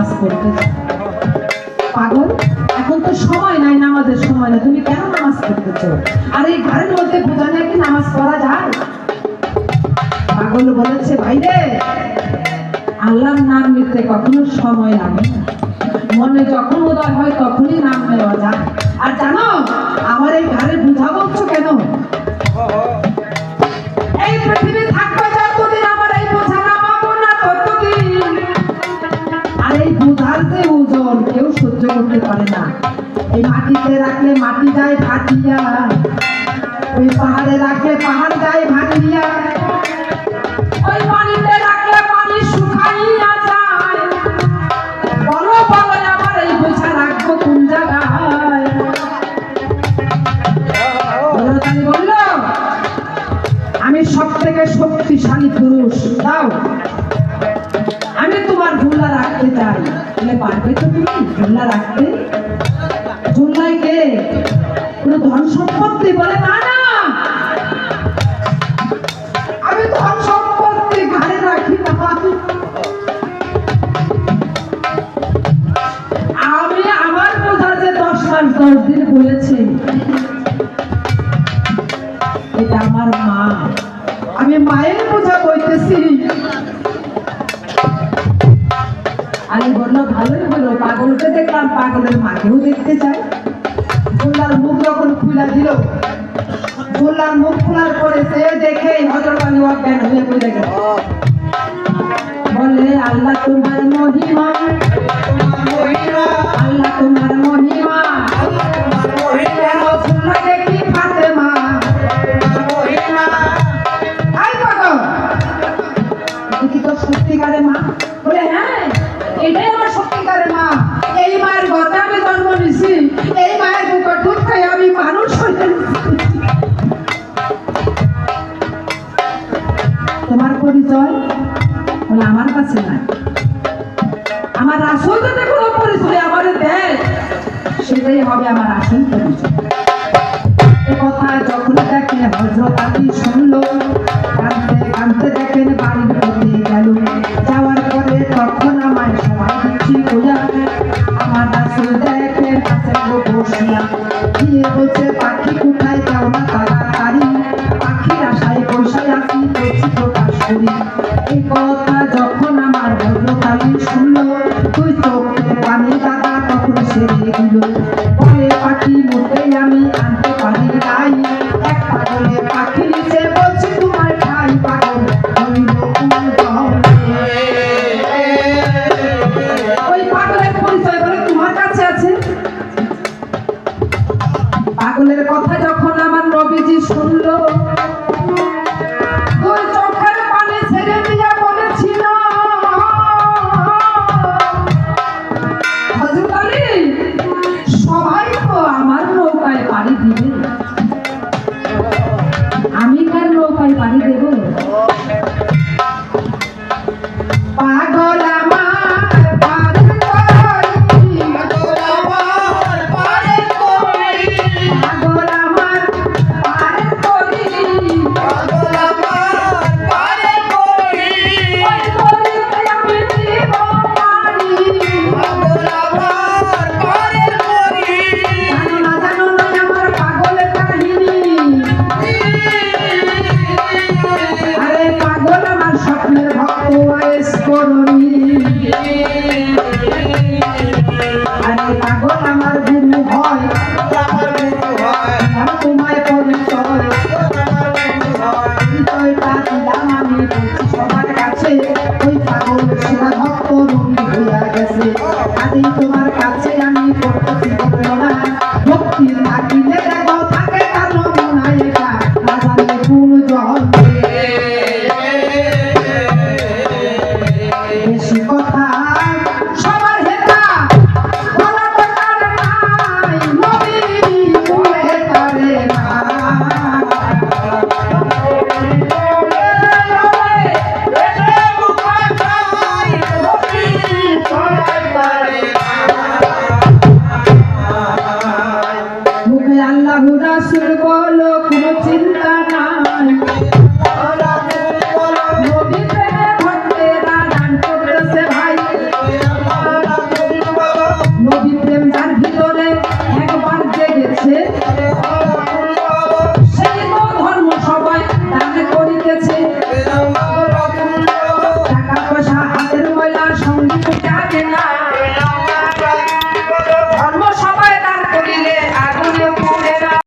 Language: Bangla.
নামাজ পড়তে চাও। পাগল, এখন তো সময় নাই, নামাজের সময় না, তুমি কেন নামাজ পড়তেছো? আর এই ঘরের মধ্যে বোঝা নেই কি নামাজ পড়া যায়? পাগল বলেছে, ভাই রে, আল্লাহর নাম নিতে কখনো সময় লাগে না, মনে যখন উদয় হয় তখনই নাম নেওয়া যায়। আর জানো আমার এই ঘরে বুঝা বলছো কেন? এই পৃথিবী থাকবে যতদিন আমার এই বোঝা নামাবো না ততদিন। আর এই বোঝার যে ওজন কেউ সহ্য করতে পারে না। এই মাটিতে রাখলে মাটি যায় ফাটিয়া, ওই পাহাড়ে রাখলে পাহাড় যায় ভাঙিয়া, ওই পানিতে রাখলে পানি শুকাইয়া যায়। বলো বলো আমার এই বোঝা রাখবো কোন জায়গায়? বলল আমি সব থেকে শক্তিশালী পুরুষ, দাও আমি তোমার ঝুলা রাখতে চাই। বলে পারবে তো তুমি ঝুলা রাখতে? ঝুলাই কে? কোনো ধন সম্পত্তি? বলে না না, আমি ধন সম্পত্তি ঘরে রাখি না, আমি আমার বোঝা যে 10 মাস 10 দিন বলেছি এটা আমার মা, আমি মায়ের বোঝা বইতেছি। আমি বললো ভালোই হলো, পাগলকে দেখলাম, পাগলের মাকেও দেখতে চাই। গোল্লার মুখ যখন খুলে দিল, গোল্লার মুখ খোলার পরে সে দেখে হযরত আলী অজ্ঞান হয়ে পড়ে গেল। বলে আল্লাহ তোমার মহিমা, আল্লাহ তোমার মহিমা, কেন ফুলা দেখি ফাতেমা? আই পাগল, দেখি তো সত্যিকারের মা? বলে হ্যাঁ, এটাই আমার সত্যিকারের মা। এই মায়ের গর্ভে আমি জন্ম নিছি, এই মায়ের বুকের দুধ খাই আমি মানুষ হয়ে গেছি। তোমার পরিচয়? বলে আমার কাছে নাই, আমার আসল যদি কোনো পরিচয় আমাদের দেয় সেটাই হবে আমার আসল পরিচয়। এ কথা যখন দেখে হযরত আলী শুনলো, কাঁদতে কাঁদতে দেখেন বাড়ির পথে গেল। যাওয়ার পরে তখন আমায় সবাই দিচ্ছি বোঝা, আমার রাসূল দেখে কাছের লোক বসিয়া গিয়ে বলছে পাখি কোথায় যাও না তাড়াতাড়ি, পাখির আশায় বসে আছি বলছি প্রকাশ করি। এই কথা যখন আমার হযরত আলী শুনলো, তুই চোখে পানি দাদা তখন সেরে দিল। পরে পাখি মোটেই আমি আনতে পারি নাই, এক পাগলে পাখি নিচে বলছি তোমার ঠাই পাগল হইল কোন জলে। ওই পাগলের পরিচয় বলে তোমার কাছে আছে। পাগলের কথা যখন আমার নবীজি শুনলো, দুই চোখের পানি ছেড়ে দিয়া বলেছিল, হযরত আলী সবাই তো আমার নৌকায় পাড়ি দিবে, আমি কার নৌকায় পাড়ি দেব?